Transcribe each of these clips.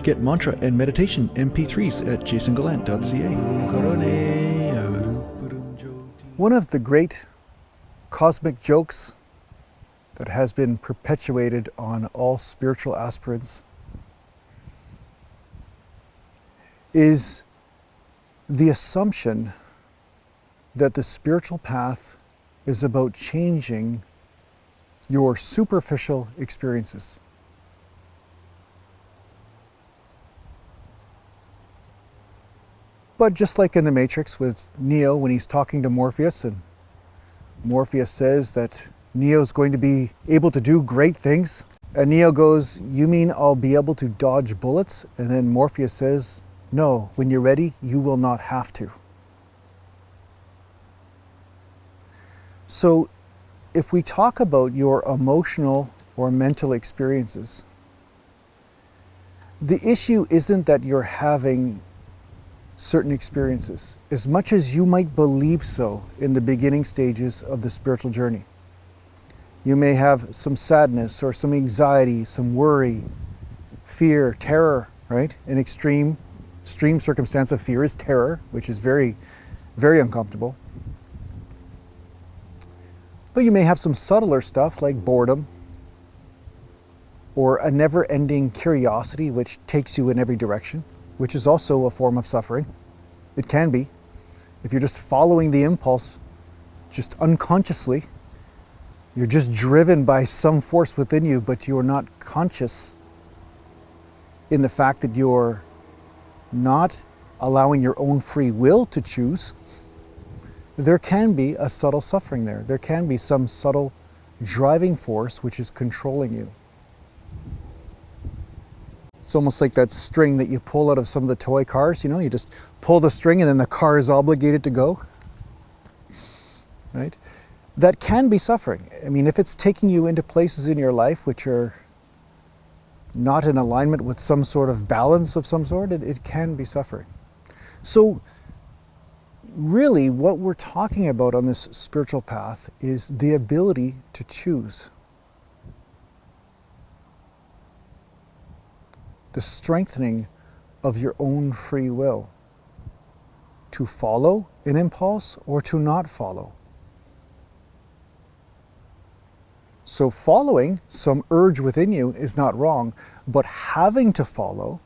Get mantra and meditation MP3s at JasonGallant.ca. One of the great cosmic jokes that has been perpetuated on all spiritual aspirants is the assumption that the spiritual path is about changing your superficial experiences. But just like in the Matrix with Neo when he's talking to Morpheus, and Morpheus says that Neo's going to be able to do great things, and Neo goes, "You mean I'll be able to dodge bullets?" And then Morpheus says, "No, when you're ready, you will not have to." So if we talk about your emotional or mental experiences, the issue isn't that you're having certain experiences, as much as you might believe so in the beginning stages of the spiritual journey. You may have some sadness or some anxiety, some worry, fear, terror, right? An extreme circumstance of fear is terror, which is very, very uncomfortable. But you may have some subtler stuff like boredom or a never-ending curiosity which takes you in every direction, which is also a form of suffering. It can be. If you're just following the impulse, just unconsciously, you're just driven by some force within you, but you're not conscious in the fact that you're not allowing your own free will to choose. There can be a subtle suffering there. There can be some subtle driving force which is controlling you. It's almost like that string that you pull out of some of the toy cars, you know, you just pull the string and then the car is obligated to go, right? That can be suffering. I mean, if it's taking you into places in your life which are not in alignment with some sort of balance of some sort, it can be suffering. So really what we're talking about on this spiritual path is the ability to choose. The strengthening of your own free will to follow an impulse or to not follow. So following some urge within you is not wrong, but having to follow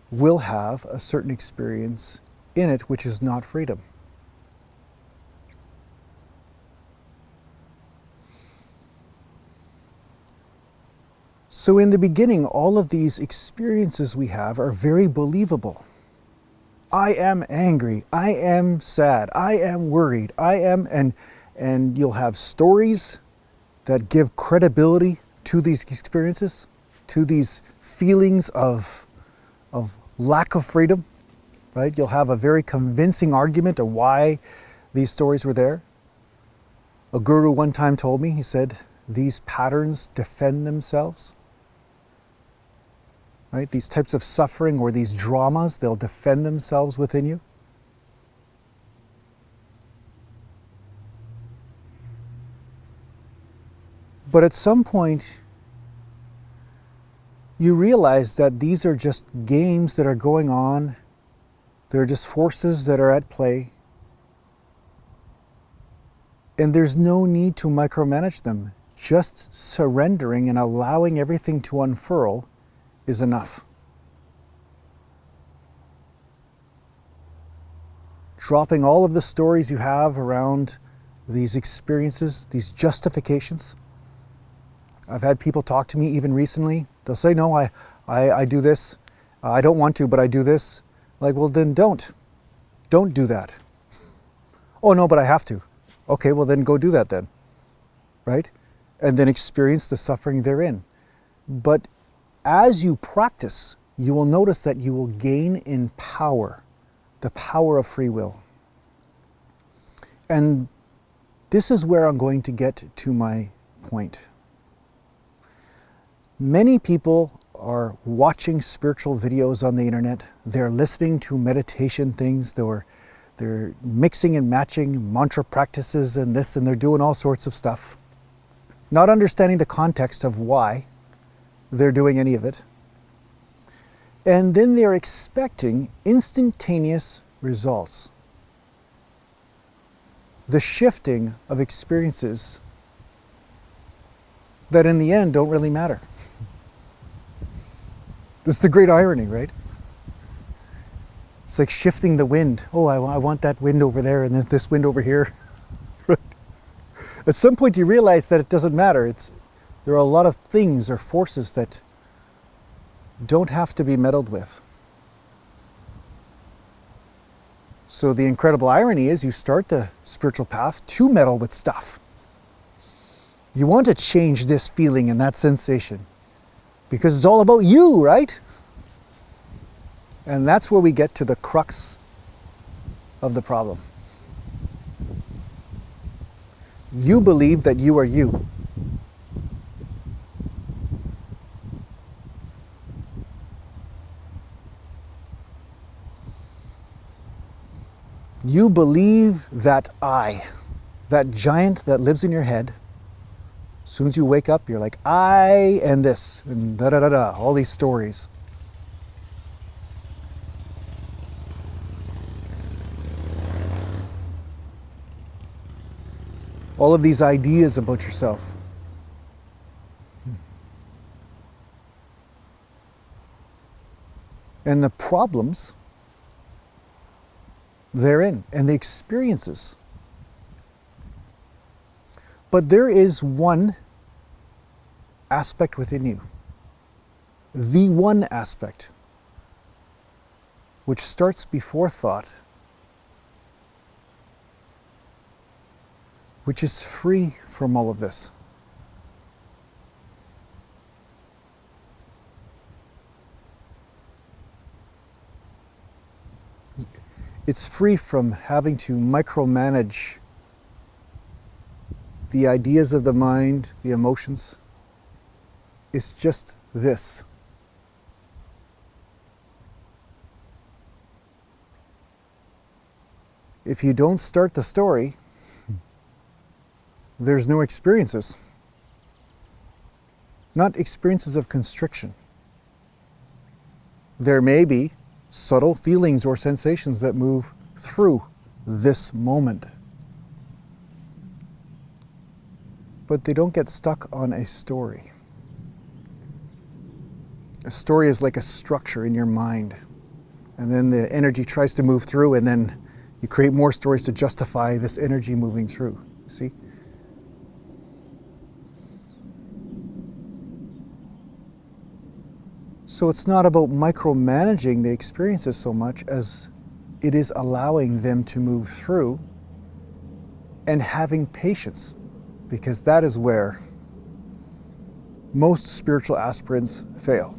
will have a certain experience in it which is not freedom. So in the beginning, all of these experiences we have are very believable. I am angry, I am sad, I am worried, and you'll have stories that give credibility to these experiences, to these feelings of lack of freedom, right? You'll have a very convincing argument of why these stories were there. A guru one time told me, he said, these patterns defend themselves. Right? These types of suffering or these dramas, they'll defend themselves within you. But at some point, you realize that these are just games that are going on. They're just forces that are at play. And there's no need to micromanage them. Just surrendering and allowing everything to unfurl is enough. Dropping all of the stories you have around these experiences, these justifications. I've had people talk to me even recently. They'll say, no, I do this. I don't want to, but I do this. Like, well, then don't do that. Oh no, but I have to. Okay, well then go do that then, right? And then experience the suffering therein. But as you practice, you will notice that you will gain in power, the power of free will. And this is where I'm going to get to my point. Many people are watching spiritual videos on the internet. They're listening to meditation things. They're mixing and matching mantra practices and this, and they're doing all sorts of stuff, not understanding the context of why they're doing any of it. And then they're expecting instantaneous results. The shifting of experiences that in the end don't really matter. This is the great irony, right? It's like shifting the wind. Oh, I want that wind over there and then this wind over here. At some point you realize that it doesn't matter. There are a lot of things or forces that don't have to be meddled with. So the incredible irony is you start the spiritual path to meddle with stuff. You want to change this feeling and that sensation because it's all about you, right? And that's where we get to the crux of the problem. You believe that you are you. You believe that I, that giant that lives in your head, as soon as you wake up, you're like, I and this, and da-da-da-da, all these stories. All of these ideas about yourself. And the problems therein, and the experiences. But there is one aspect within you, the one aspect, which starts before thought, which is free from all of this. It's free from having to micromanage the ideas of the mind, the emotions. It's just this. If you don't start the story, there's no experiences. Not experiences of constriction. There may be subtle feelings or sensations that move through this moment. But they don't get stuck on a story. A story is like a structure in your mind. And then the energy tries to move through, and then you create more stories to justify this energy moving through. See? So it's not about micromanaging the experiences so much as it is allowing them to move through and having patience, because that is where most spiritual aspirants fail.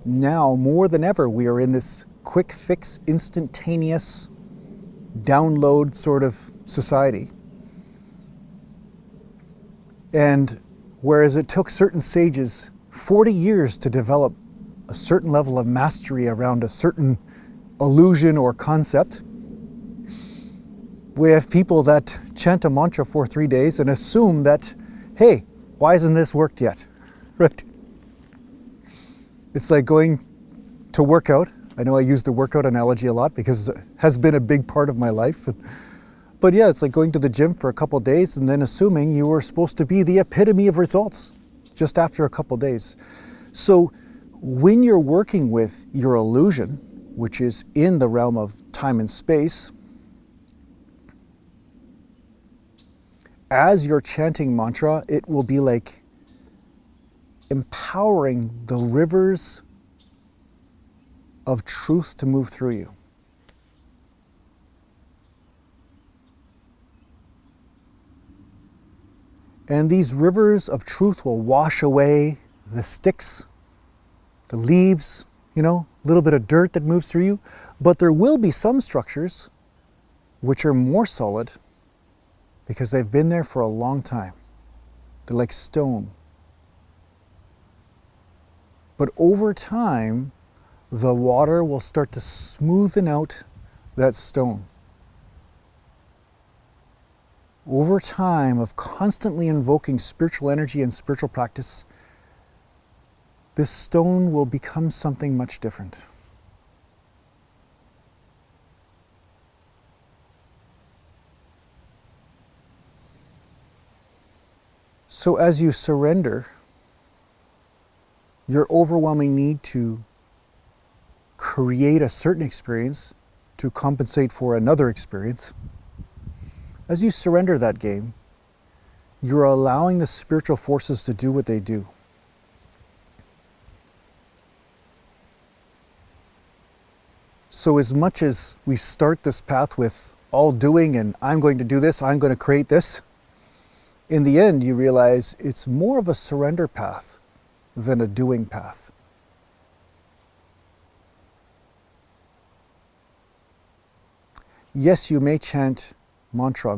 Now, more than ever, we are in this quick fix, instantaneous download sort of society. And whereas it took certain sages 40 years to develop a certain level of mastery around a certain illusion or concept, we have people that chant a mantra for 3 days and assume that, hey, why hasn't this worked yet? Right? It's like going to work out. I know I use the workout analogy a lot because it has been a big part of my life. But yeah, it's like going to the gym for a couple of days and then assuming you were supposed to be the epitome of results just after a couple of days. So when you're working with your illusion, which is in the realm of time and space, as you're chanting mantra, it will be like empowering the rivers of truth to move through you. And these rivers of truth will wash away the sticks, the leaves, a little bit of dirt that moves through you. But there will be some structures which are more solid because they've been there for a long time. They're like stone. But over time, the water will start to smoothen out that stone. over time of constantly invoking spiritual energy and spiritual practice, this stone will become something much different. So as you surrender your overwhelming need to create a certain experience to compensate for another experience, as you surrender that game, you're allowing the spiritual forces to do what they do. So as much as we start this path with all doing and I'm going to do this, I'm going to create this, in the end you realize it's more of a surrender path than a doing path. Yes, you may chant mantra,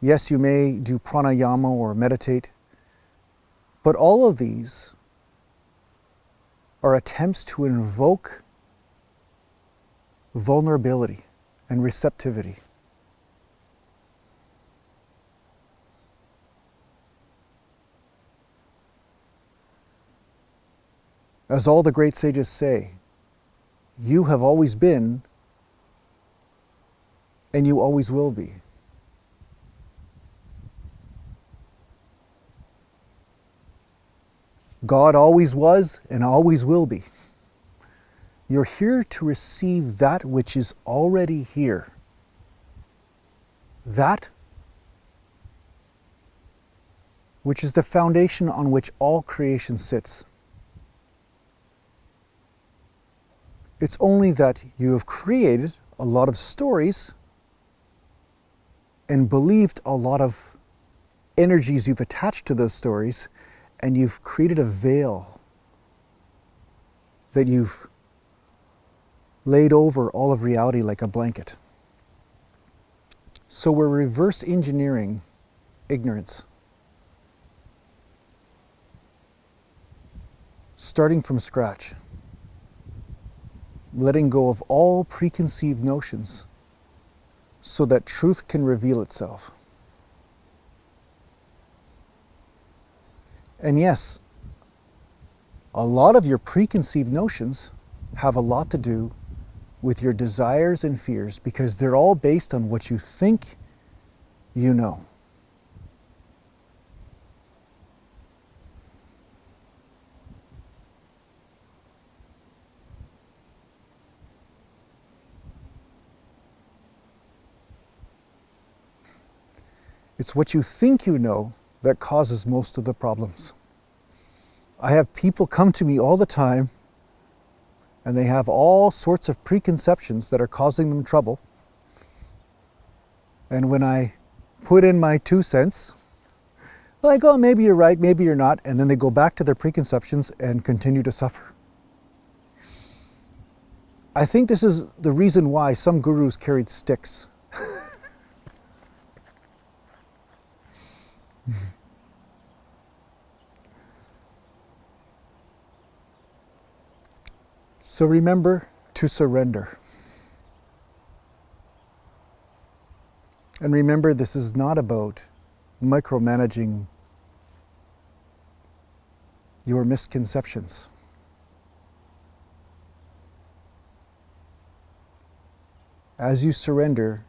yes, you may do pranayama or meditate, but all of these are attempts to invoke vulnerability and receptivity. As all the great sages say, you have always been and you always will be. God always was and always will be. You're here to receive that which is already here. That which is the foundation on which all creation sits. It's only that you have created a lot of stories and believed a lot of energies you've attached to those stories, and you've created a veil that you've laid over all of reality like a blanket. So we're reverse engineering ignorance. Starting from scratch. Letting go of all preconceived notions so that truth can reveal itself. And yes, a lot of your preconceived notions have a lot to do with your desires and fears because they're all based on what you think you know. It's what you think you know that causes most of the problems. I have people come to me all the time and they have all sorts of preconceptions that are causing them trouble. And when I put in my 2 cents, like, oh, maybe you're right, maybe you're not, and then they go back to their preconceptions and continue to suffer. I think this is the reason why some gurus carried sticks. So remember to surrender. And remember, this is not about micromanaging your misconceptions. As you surrender,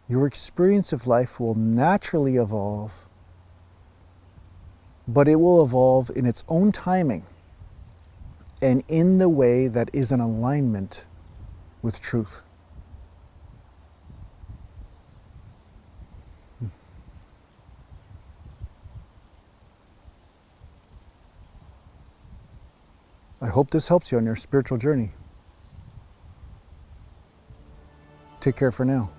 your experience of life will naturally evolve, but it will evolve in its own timing and in the way that is in alignment with truth. I hope this helps you on your spiritual journey. Take care for now.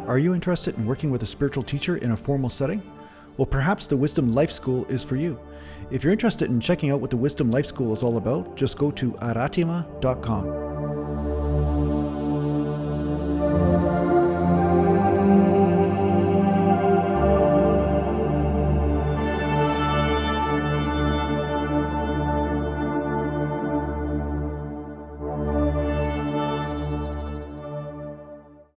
Are you interested in working with a spiritual teacher in a formal setting? Well, perhaps the Wisdom Life School is for you. If you're interested in checking out what the Wisdom Life School is all about, just go to aratima.com.